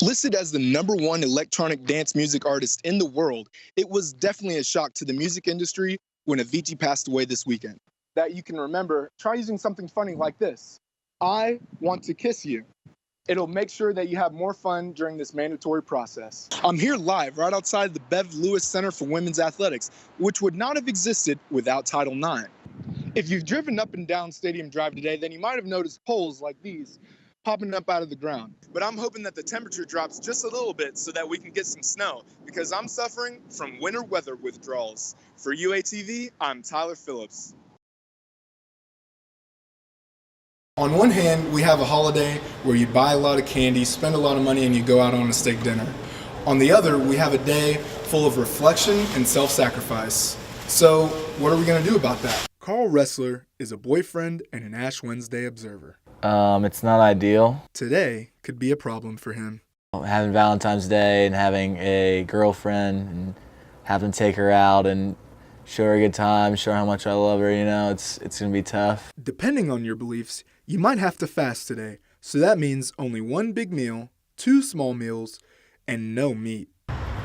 Listed as the #1 electronic dance music artist in the world, it was definitely a shock to the music industry when Avicii passed away this weekend. That you can remember, try using something funny like this. I want to kiss you. It'll make sure that you have more fun during this mandatory process. I'm here live right outside the Bev Lewis Center for Women's Athletics, which would not have existed without Title IX. If you've driven up and down Stadium Drive today, then you might have noticed poles like these popping up out of the ground. But I'm hoping that the temperature drops just a little bit so that we can get some snow, because I'm suffering from winter weather withdrawals. For UATV, I'm Tyler Phillips. On one hand, we have a holiday where you buy a lot of candy, spend a lot of money, and you go out on a steak dinner. On the other, we have a day full of reflection and self-sacrifice. So, what are we going to do about that? Carl Ressler is a boyfriend and an Ash Wednesday observer. It's not ideal. Today could be a problem for him. Having Valentine's Day and having a girlfriend and having to take her out and show her a good time, show her how much I love her, it's going to be tough. Depending on your beliefs, you might have to fast today. So that means only one big meal, 2 small meals, and no meat.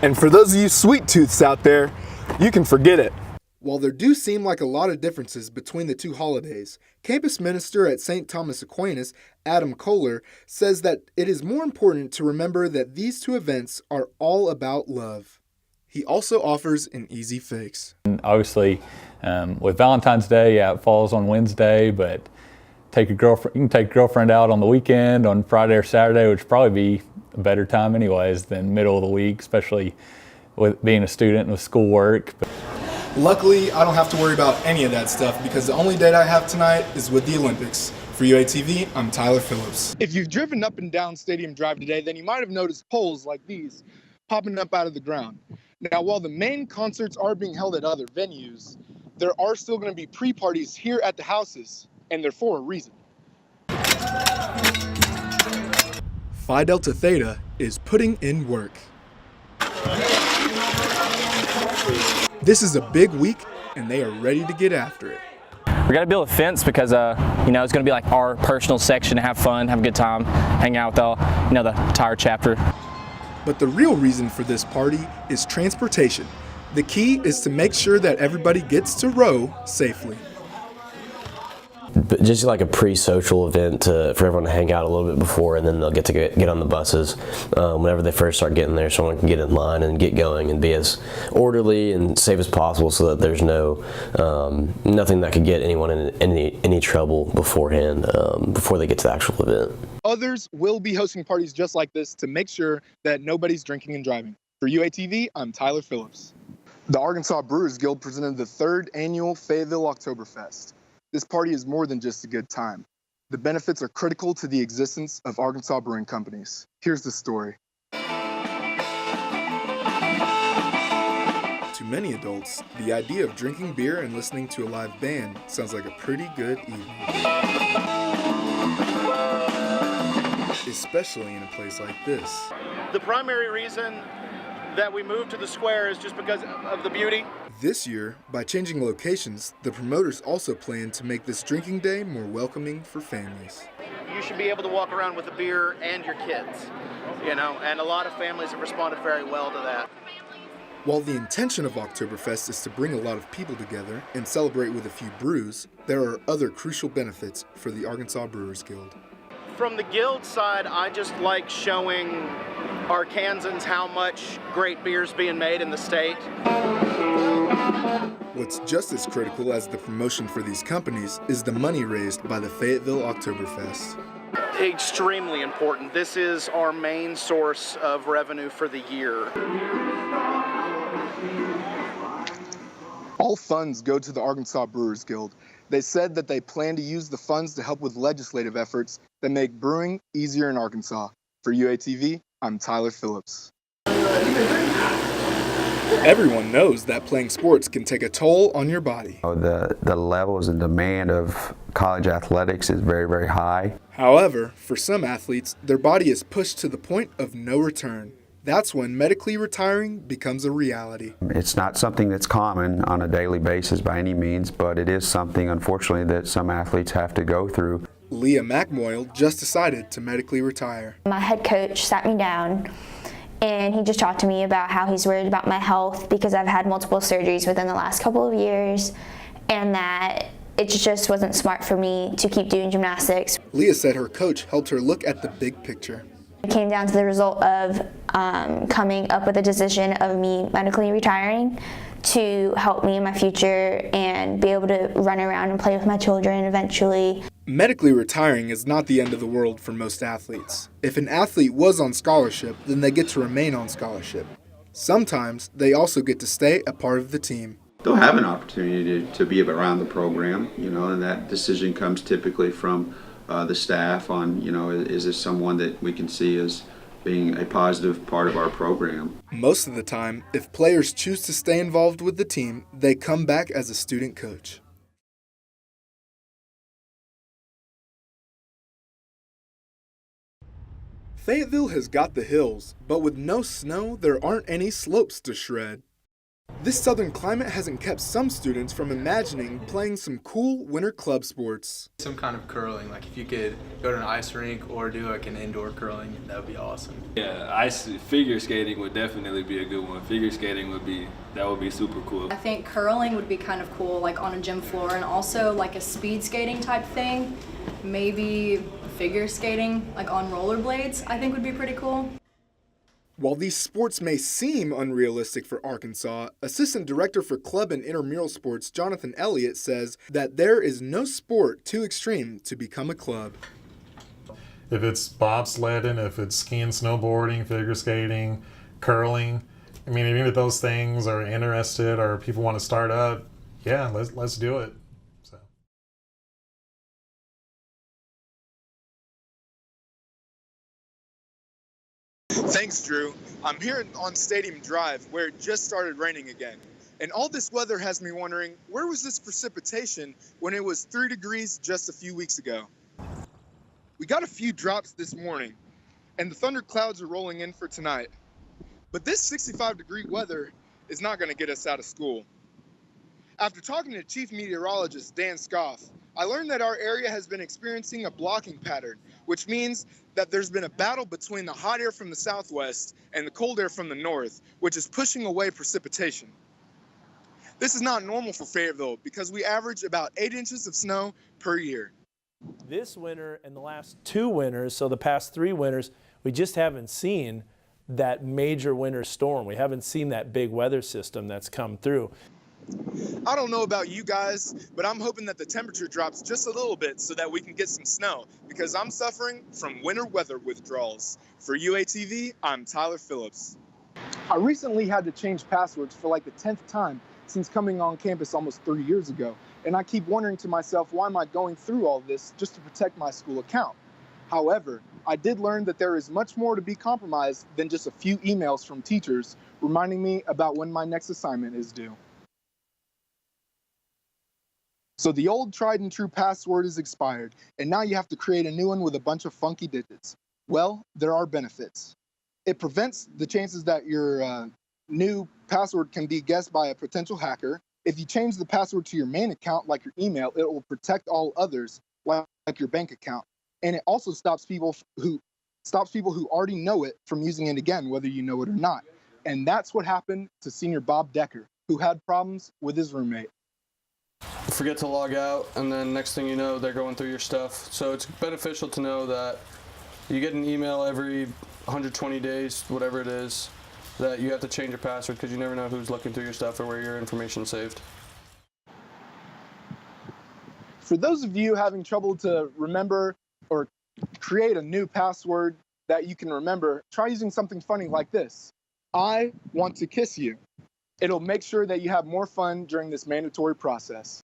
And for those of you sweet tooths out there, you can forget it. While there do seem like a lot of differences between the two holidays, campus minister at St. Thomas Aquinas, Adam Kohler, says that it is more important to remember that these two events are all about love. He also offers an easy fix. And obviously, with Valentine's Day, it falls on Wednesday, but you can take a girlfriend out on the weekend, on Friday or Saturday, which would probably be a better time anyways than middle of the week, especially with being a student and with schoolwork. Luckily, I don't have to worry about any of that stuff because the only date I have tonight is with the Olympics. For UATV, I'm Tyler Phillips. If you've driven up and down Stadium Drive today, then you might have noticed poles like these popping up out of the ground. Now, while the main concerts are being held at other venues, there are still going to be pre-parties here at the houses, and they're for a reason. Phi Delta Theta is putting in work. This is a big week, and they are ready to get after it. We're going to build a fence because, it's going to be like our personal section to have fun, have a good time, hang out with all, the entire chapter. But the real reason for this party is transportation. The key is to make sure that everybody gets to row safely. But just like a pre-social event for everyone to hang out a little bit before, and then they'll get to get on the buses whenever they first start getting there, so everyone can get in line and get going and be as orderly and safe as possible, so that there's nothing that could get anyone in any trouble beforehand before they get to the actual event. Others will be hosting parties just like this to make sure that nobody's drinking and driving. For UATV, I'm Tyler Phillips. The Arkansas Brewers Guild presented the 3rd annual Fayetteville Oktoberfest. This party is more than just a good time. The benefits are critical to the existence of Arkansas brewing companies. Here's the story. To many adults, the idea of drinking beer and listening to a live band sounds like a pretty good evening. Especially in a place like this. The primary reason that we moved to the square is just because of the beauty. This year, by changing locations, the promoters also plan to make this drinking day more welcoming for families. You should be able to walk around with a beer and your kids, and a lot of families have responded very well to that. While the intention of Oktoberfest is to bring a lot of people together and celebrate with a few brews, there are other crucial benefits for the Arkansas Brewers Guild. From the guild side, I just like showing Arkansans how much great beer's being made in the state. What's just as critical as the promotion for these companies is the money raised by the Fayetteville Oktoberfest. Extremely important. This is our main source of revenue for the year. All funds go to the Arkansas Brewers Guild. They said that they plan to use the funds to help with legislative efforts that make brewing easier in Arkansas. For UATV, I'm Tyler Phillips. Everyone knows that playing sports can take a toll on your body. The levels and demand of college athletics is very, very high. However, for some athletes, their body is pushed to the point of no return. That's when medically retiring becomes a reality. It's not something that's common on a daily basis by any means, but it is something, unfortunately, that some athletes have to go through. Leah McMoyle just decided to medically retire. My head coach sat me down and he just talked to me about how he's worried about my health because I've had multiple surgeries within the last couple of years and that it just wasn't smart for me to keep doing gymnastics. Leah said her coach helped her look at the big picture. It came down to the result of coming up with a decision of me medically retiring to help me in my future and be able to run around and play with my children eventually. Medically retiring is not the end of the world for most athletes. If an athlete was on scholarship, then they get to remain on scholarship. Sometimes they also get to stay a part of the team. They'll have an opportunity to be around the program, and that decision comes typically from the staff on, is this someone that we can see as being a positive part of our program. Most of the time, if players choose to stay involved with the team, they come back as a student coach. Fayetteville has got the hills, but with no snow, there aren't any slopes to shred. This southern climate hasn't kept some students from imagining playing some cool winter club sports. Some kind of curling, like if you could go to an ice rink or do like an indoor curling, that would be awesome. Yeah, figure skating would definitely be a good one. Figure skating would be super cool. I think curling would be kind of cool, like on a gym floor, and also like a speed skating type thing. Maybe figure skating, like on rollerblades, I think would be pretty cool. While these sports may seem unrealistic for Arkansas, Assistant Director for Club and Intramural Sports Jonathan Elliott says that there is no sport too extreme to become a club. If it's bobsledding, if it's skiing, snowboarding, figure skating, curling, I mean, even if those things are interested or people want to start up, yeah, let's do it. Thanks, Drew. I'm here on Stadium Drive, where it just started raining again. And all this weather has me wondering, where was this precipitation when it was 3 degrees just a few weeks ago? We got a few drops this morning, and the thunder clouds are rolling in for tonight. But this 65-degree weather is not going to get us out of school. After talking to Chief Meteorologist Dan Scoff, I learned that our area has been experiencing a blocking pattern, which means that there's been a battle between the hot air from the southwest and the cold air from the north, which is pushing away precipitation. This is not normal for Fayetteville because we average about 8 inches of snow per year. This winter and the last 2 winters, so the past 3 winters, we just haven't seen that major winter storm. We haven't seen that big weather system that's come through. I don't know about you guys, but I'm hoping that the temperature drops just a little bit so that we can get some snow because I'm suffering from winter weather withdrawals. For UATV, I'm Tyler Phillips. I recently had to change passwords for like the 10th time since coming on campus almost 3 years ago. And I keep wondering to myself, why am I going through all this just to protect my school account? However, I did learn that there is much more to be compromised than just a few emails from teachers reminding me about when my next assignment is due. So the old tried and true password is expired, and now you have to create a new one with a bunch of funky digits. Well, there are benefits. It prevents the chances that your new password can be guessed by a potential hacker. If you change the password to your main account, like your email, it will protect all others, like your bank account. And it also stops people who already know it from using it again, whether you know it or not. And that's what happened to senior Bob Decker, who had problems with his roommate. Forget to log out, and then next thing you know, they're going through your stuff. So it's beneficial to know that you get an email every 120 days, whatever it is, that you have to change your password because you never know who's looking through your stuff or where your information's saved. For those of you having trouble to remember or create a new password that you can remember, try using something funny like this. I want to kiss you. It'll make sure that you have more fun during this mandatory process.